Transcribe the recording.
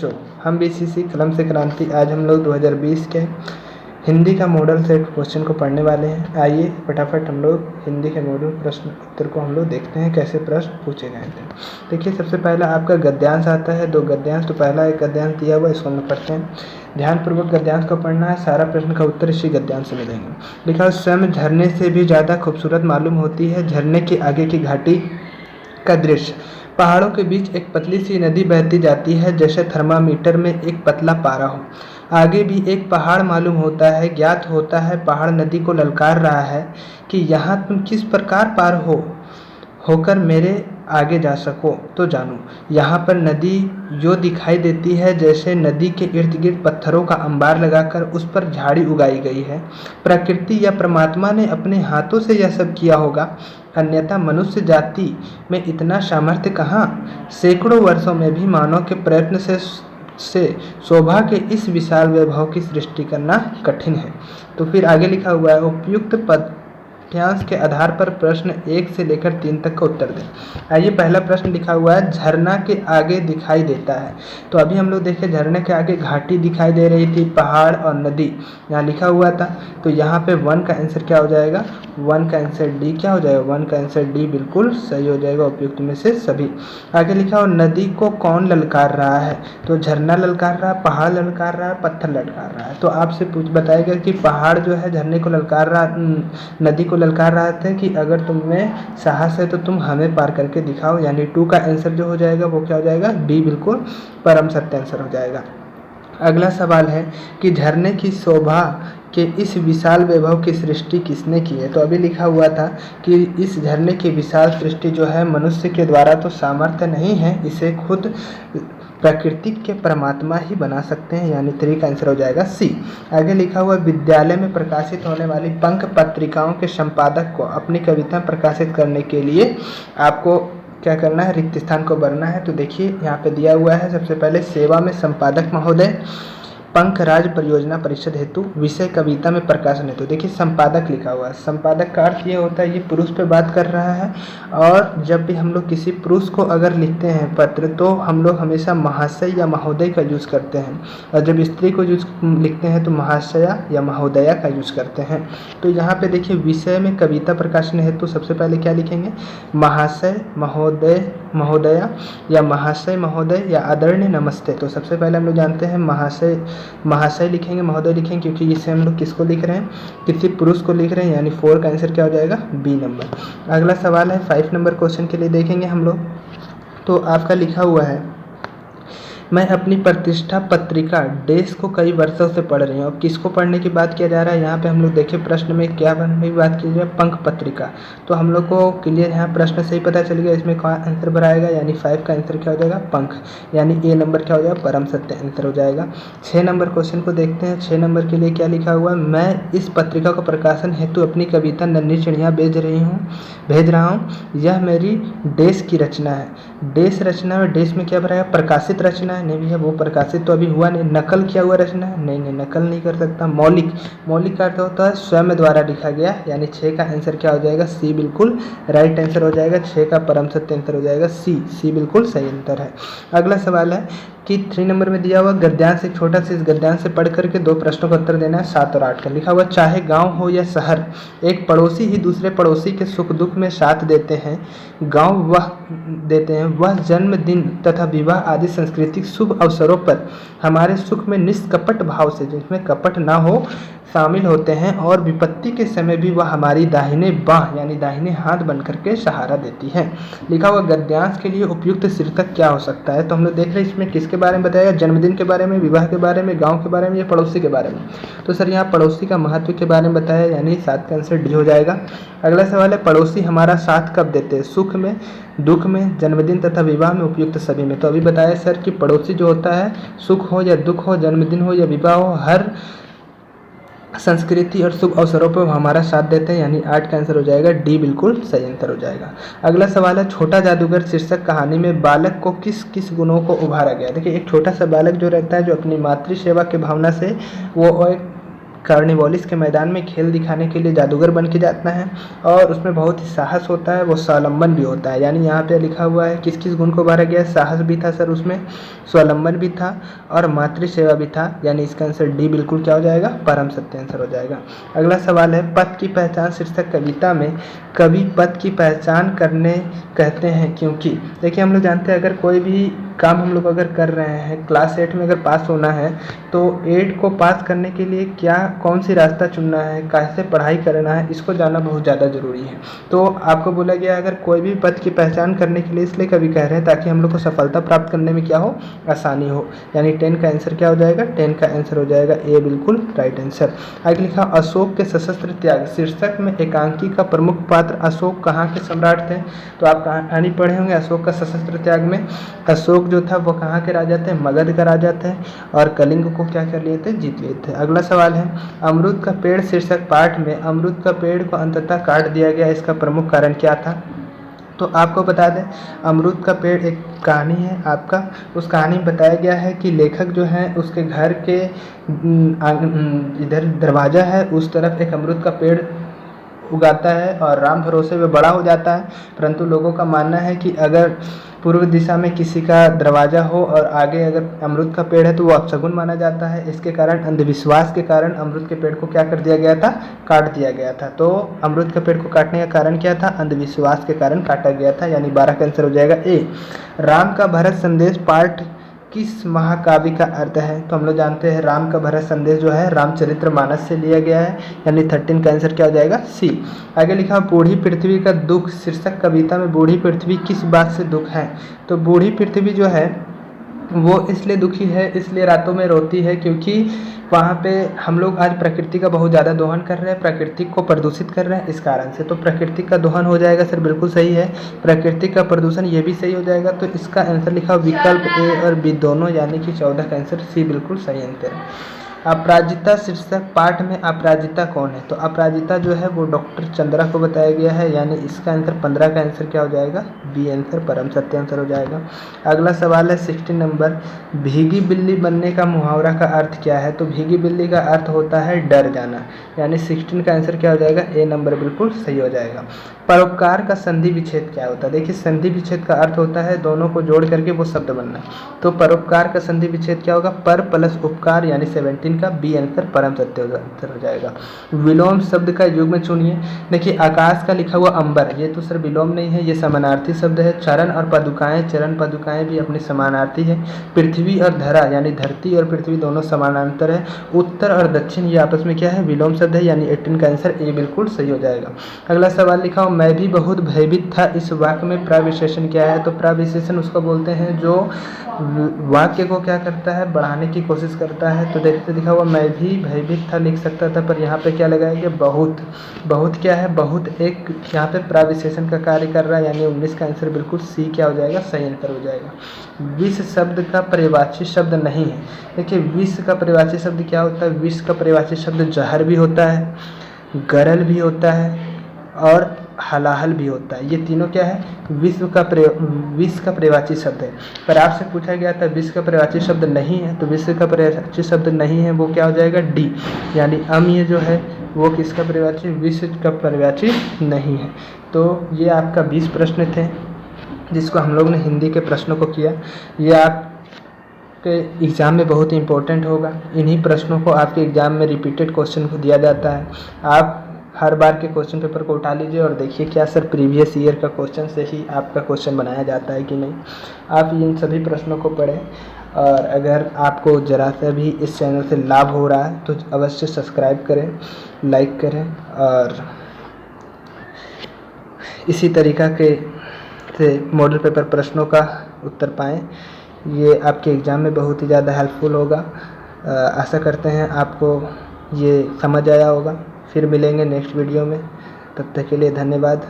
बच्चों, हम बीसीसी कलम से क्रांति आज हम लोग 2020 के हिंदी का मॉडल सेट क्वेश्चन को पढ़ने वाले हैं। आइए फटाफट हम लोग हिंदी के मॉडल प्रश्न उत्तर को हम लोग देखते हैं कैसे प्रश्न पूछे गए थे। देखिए, सबसे पहला आपका गद्यांश आता है, 2 गद्यांश। तो पहला एक गद्यांश दिया हुआ है, इसको हम लोग पढ़ते हैं। ध्यानपूर्वक गद्यांश को पढ़ना है, सारा प्रश्न का उत्तर इसी गद्यांश से मिलेंगे। लिखा, स्वयं झरने से भी ज़्यादा खूबसूरत मालूम होती है झरने के आगे की घाटी का दृश्य। पहाड़ों के बीच एक पतली सी नदी बहती जाती है, जैसे थर्मामीटर में एक पतला पारा हो। आगे भी एक पहाड़ मालूम होता है, ज्ञात होता है पहाड़ नदी को ललकार रहा है कि यहाँ तुम किस प्रकार पार होकर मेरे आगे जा सको तो जानो। यहाँ पर नदी जो दिखाई देती है जैसे नदी के इर्द गिर्द पत्थरों का अंबार लगाकर उस पर झाड़ी उगाई गई है। प्रकृति या परमात्मा ने अपने हाथों से यह सब किया होगा, अन्यथा मनुष्य जाति में इतना सामर्थ्य कहाँ। सैकड़ों वर्षों में भी मानव के प्रयत्न से शोभा के इस विशाल वैभव की सृष्टि करना कठिन है। तो फिर आगे लिखा हुआ है, उपयुक्त पद्यांश के आधार पर प्रश्न 1 से लेकर 3 तक का उत्तर दें। आइए, पहला प्रश्न लिखा हुआ है, झरना के आगे दिखाई देता है। तो अभी हम लोग देखें, झरने के आगे घाटी दिखाई दे रही थी, पहाड़ और नदी यहाँ लिखा हुआ था। तो यहाँ पे 1 का आंसर क्या हो जाएगा, 1 का आंसर डी क्या हो जाएगा, 1 का आंसर डी बिल्कुल सही हो जाएगा, उपयुक्त में से सभी। आगे लिखा हो, नदी को कौन ललकार रहा है। तो झरना ललकार रहा है, पहाड़ ललकार रहा है, पत्थर ललकार रहा है। तो आपसे बताएगा कि पहाड़ जो है झरने को ललकार रहा, नदी को ललकार रहा था कि अगर तुम में साहस है तो तुम हमें पार करके दिखाओ। यानी 2 का आंसर जो हो जाएगा वो क्या हो जाएगा, बी बिल्कुल परम सत्य आंसर हो जाएगा। अगला सवाल है कि झरने की शोभा के इस विशाल वैभव की सृष्टि किसने की है। तो अभी लिखा हुआ था कि इस झरने की विशाल सृष्टि जो है मनुष्य के द्वारा तो सामर्थ्य नहीं है, इसे खुद प्रकृति के परमात्मा ही बना सकते हैं। यानी 3 का आंसर हो जाएगा सी। आगे लिखा हुआ, विद्यालय में प्रकाशित होने वाली पंख पत्रिकाओं के संपादक को अपनी कविता प्रकाशित करने के लिए आपको क्या करना है, रिक्त स्थान को भरना है। तो देखिए यहाँ पे दिया हुआ है, सबसे पहले सेवा में संपादक महोदय, पंख राज परियोजना परिषद हेतु, विषय कविता में प्रकाशन हेतु। देखिए संपादक लिखा हुआ है, संपादक का अर्थ ये होता है ये पुरुष पे बात कर रहा है। और जब भी हम लोग किसी पुरुष को अगर लिखते हैं पत्र तो हम लोग हमेशा महाशय या महोदय का यूज़ करते हैं, और जब स्त्री को लिखते हैं तो महाशया या महोदया का यूज़ करते हैं। तो यहाँ पे देखिए, विषय में कविता प्रकाशन हेतु सबसे पहले क्या लिखेंगे, महाशय महोदय महोदया या महाशय महोदय या आदरणीय नमस्ते। तो सबसे पहले हम लोग जानते हैं महाशय लिखेंगे, महोदय लिखेंगे, क्योंकि इससे हम लोग किसको लिख रहे हैं, किसी पुरुष को लिख रहे हैं। यानी 4 का आंसर क्या हो जाएगा, बी नंबर। अगला सवाल है 5 नंबर क्वेश्चन के लिए देखेंगे हम लोग। तो आपका लिखा हुआ है, मैं अपनी प्रतिष्ठा पत्रिका डेस को कई वर्षों से पढ़ रही हूँ। अब किसको पढ़ने की बात किया जा रहा है, यहाँ पे हम लोग देखें प्रश्न में क्या पढ़ने की बात की जाए, पंख पत्रिका। तो हम लोग को क्लियर यहाँ प्रश्न से ही पता चल गया इसमें कौन आंसर भराएगा। यानी 5 का आंसर क्या हो जाएगा, पंख। यानी ए नंबर क्या हो जाएगा, परम सत्य आंसर हो जाएगा। 6 नंबर क्वेश्चन को देखते हैं। 6 नंबर के लिए क्या लिखा हुआ है, मैं इस पत्रिका को प्रकाशन हेतु अपनी कविता नन्ही चिड़िया भेज रहा हूँ। यह मेरी डेस की रचना है। डेस रचना और डेस में क्या भराएगा, प्रकाशित रचना है। नहीं भैया, वो प्रकाशित तो अभी हुआ नहीं। नकल किया हुआ रचना है, नहीं, नकल नहीं कर सकता। मौलिक का अर्थ होता है स्वयं द्वारा लिखा गया। यानी 6 का आंसर क्या हो जाएगा, सी बिल्कुल राइट आंसर हो जाएगा। 6 का परम सत्य आंसर हो जाएगा सी बिल्कुल सही आंसर है। अगला सवाल है कि 3 नंबर में दिया हुआ गद्यांश, एक छोटा सा इस गद्यांश से पढ़ करके 2 प्रश्नों का उत्तर देना है, 7 और 8 का। लिखा हुआ, चाहे गांव हो या शहर, एक पड़ोसी ही दूसरे पड़ोसी के सुख दुख में साथ देते हैं। वह जन्मदिन तथा विवाह आदि सांस्कृतिक शुभ अवसरों पर हमारे सुख में निष्कपट भाव से, जिसमें कपट ना हो, शामिल होते हैं। और विपत्ति के समय भी वह हमारी दाहिने बाह यानी दाहिने हाथ बन करके सहारा देती है। लिखा हुआ, गद्यांश के लिए उपयुक्त शीर्षक क्या हो सकता है। तो हम लोग देख रहे हैं इसमें किसके बारे में बताया, जन्मदिन के बारे में, विवाह के बारे में, गांव के बारे में या पड़ोसी के बारे में। तो सर यहाँ पड़ोसी का महत्व के बारे में बताया, यानी 7 का आंसर डी हो जाएगा। अगला सवाल है, पड़ोसी हमारा साथ कब देते हैं, सुख में, दुख में, जन्मदिन तथा विवाह में, उपयुक्त सभी में। तो अभी बताया सर कि पड़ोसी जो होता है, सुख हो या दुख हो, जन्मदिन हो या विवाह हो, हर संस्कृति और शुभ अवसरों पर हमारा साथ देते हैं। यानी 8 का आंसर हो जाएगा डी बिल्कुल सही आंसर हो जाएगा। अगला सवाल है, छोटा जादूगर शीर्षक कहानी में बालक को किस किस गुणों को उभारा गया। देखिए, एक छोटा सा बालक जो रहता है, जो अपनी मातृ सेवा की भावना से वो एक कार्निवालिस के मैदान में खेल दिखाने के लिए जादूगर बन के जाता है और उसमें बहुत ही साहस होता है, वो स्वावलंबन भी होता है। यानी यहाँ पे लिखा हुआ है किस किस गुण को भरा गया है, साहस भी था सर उसमें, स्वावलंबन भी था और मातृ सेवा भी था। यानी इसका आंसर डी बिल्कुल क्या हो जाएगा, परम सत्य आंसर हो जाएगा। अगला सवाल है पद की पहचान शीर्षक कविता में कवि पद की पहचान करने कहते हैं क्योंकि। देखिए हम लोग जानते हैं अगर कोई भी काम हम लोग अगर कर रहे हैं, क्लास 8 में अगर पास होना है तो 8 को पास करने के लिए क्या कौन सी रास्ता चुनना है, कैसे पढ़ाई करना है, इसको जानना बहुत ज़्यादा ज़रूरी है। तो आपको बोला गया अगर कोई भी पद की पहचान करने के लिए इसलिए कवि कह रहे हैं ताकि हम लोग को सफलता प्राप्त करने में क्या हो, आसानी हो। यानी 10 का आंसर क्या हो जाएगा, 10 का आंसर हो जाएगा ए बिल्कुल राइट आंसर। आगे लिखा अशोक के सशस्त्र त्याग शीर्षक में एकांकी का प्रमुख पात्र अशोक कहाँ के सम्राट थे। तो आप कहानी पढ़े होंगे अशोक का सशस्त्र त्याग में। अशोक जो था वो कहाँ के राजा थे, मगध का राजा थे और कलिंग को क्या कर लिए थे, जीत लिए थे। अगला सवाल है अमरूद का पेड़ शीर्षक पाठ में अमरूद का पेड़ को अंततः काट दिया गया, इसका प्रमुख कारण क्या था। तो आपको बता दें अमरूद का पेड़ एक कहानी है आपका, उस कहानी में बताया गया है कि लेखक जो है उसके घर के इधर दरवाज़ा है उस तरफ एक अमरूद का पेड़ उगाता है और राम भरोसे में बड़ा हो जाता है, परंतु लोगों का मानना है कि अगर पूर्व दिशा में किसी का दरवाज़ा हो और आगे अगर अमरूद का पेड़ है तो वो अपशगुन माना जाता है। इसके कारण अंधविश्वास के कारण अमरूद के पेड़ को क्या कर दिया गया था, काट दिया गया था। तो अमरूद के पेड़ को काटने का कारण क्या था, अंधविश्वास के कारण काटा गया था। यानी 12 का आंसर हो जाएगा ए। राम का भरत संदेश पाठ किस महाकाव्य का अर्थ है। तो हम लोग जानते हैं राम का भरत संदेश जो है रामचरितमानस से लिया गया है। यानी 13 का आंसर क्या हो जाएगा, सी। आगे लिखा बूढ़ी पृथ्वी का दुख शीर्षक कविता में बूढ़ी पृथ्वी किस बात से दुख है। तो बूढ़ी पृथ्वी जो है वो इसलिए दुखी है, इसलिए रातों में रोती है क्योंकि वहाँ पे हम लोग आज प्रकृति का बहुत ज़्यादा दोहन कर रहे हैं, प्रकृति को प्रदूषित कर रहे हैं इस कारण से। तो प्रकृति का दोहन हो जाएगा सर, बिल्कुल सही है। प्रकृति का प्रदूषण ये भी सही हो जाएगा। तो इसका आंसर लिखा विकल्प ए और बी दोनों, यानी कि 14 का आंसर सी बिल्कुल सही आंसर है। अपराजिता शीर्षक पाठ में अपराजिता कौन है। तो अपराजिता जो है वो डॉक्टर चंद्रा को बताया गया है। यानी इसका आंसर 15 का आंसर क्या हो जाएगा, बी आंसर परम सत्य आंसर हो जाएगा। अगला सवाल है 16 नंबर भीगी बिल्ली बनने का मुहावरा का अर्थ क्या है। तो भीगी बिल्ली का अर्थ होता है डर जाना। यानी 16 का आंसर क्या हो जाएगा, ए नंबर बिल्कुल सही हो जाएगा। परोपकार का संधि विच्छेद क्या होता है। देखिए संधि विच्छेद का अर्थ होता है दोनों को जोड़ करके वो शब्द बनना। तो परोपकार का संधि विच्छेद क्या होगा, पर प्लस उपकार, यानी 17 का बी आंसर परम सत्य आंसर हो जाएगा। विलोम शब्द का युग्म चुनिए। देखिए आकाश का लिखा हुआ अंबर, ये तो सर विलोम नहीं है, ये समानार्थी शब्द है। चरण और पादुकाएं, चरण पादुकाएं भी अपने समानार्थी है। पृथ्वी और धरा, यानी धरती और पृथ्वी दोनों समानांतर है। उत्तर और दक्षिण ये आपस में क्या है, विलोम शब्द है। यानी 18 का आंसर ए बिल्कुल सही हो जाएगा। अगला सवाल लिखा मैं भी बहुत भयभीत था, इस वाक्य में प्रविशेषण क्या है। तो प्रविशेषण उसको बोलते हैं जो वाक्य को क्या करता है, बढ़ाने की कोशिश करता है। तो देखते लिखा हुआ मैं भी भयभीत था लिख सकता था, पर यहाँ पे क्या लगाएंगे, बहुत। बहुत क्या है, बहुत एक यहाँ पे प्रविशेषण का कार्य कर रहा है। यानी 19 का आंसर बिल्कुल सी क्या हो जाएगा, सही आंसर हो जाएगा। विष शब्द का पर्यायवाची शब्द नहीं है। देखिए विष का पर्यायवाची शब्द क्या होता है, विष का पर्यायवाची शब्द जहर भी होता है, गरल भी होता है और हलाहल भी होता है। ये तीनों क्या है, विष का पर्यायवाची शब्द है। पर आपसे पूछा गया था विष का पर्यायवाची शब्द नहीं है, तो विष का पर्यायवाची शब्द नहीं है वो क्या हो जाएगा, डी। यानी ये जो है वो किसका पर्यायवाची, विष का पर्यायवाची नहीं है। तो ये आपका 20 प्रश्न थे जिसको हम लोग ने हिंदी के प्रश्नों को किया। ये आपके एग्ज़ाम में बहुत ही इंपॉर्टेंट होगा। इन्हीं प्रश्नों को आपके एग्ज़ाम में रिपीटेड क्वेश्चन को दिया जाता है। आप हर बार के क्वेश्चन पेपर को उठा लीजिए और देखिए क्या सर प्रीवियस ईयर का क्वेश्चन से ही आपका क्वेश्चन बनाया जाता है कि नहीं। आप इन सभी प्रश्नों को पढ़ें और अगर आपको ज़रा सा भी इस चैनल से लाभ हो रहा है तो अवश्य सब्सक्राइब करें, लाइक करें और इसी तरीक़ा के से मॉडल पेपर प्रश्नों का उत्तर पाएँ। ये आपके एग्ज़ाम में बहुत ही ज़्यादा हेल्पफुल होगा। आशा करते हैं आपको ये समझ आया होगा। फिर मिलेंगे नेक्स्ट वीडियो में, तब तक के लिए धन्यवाद।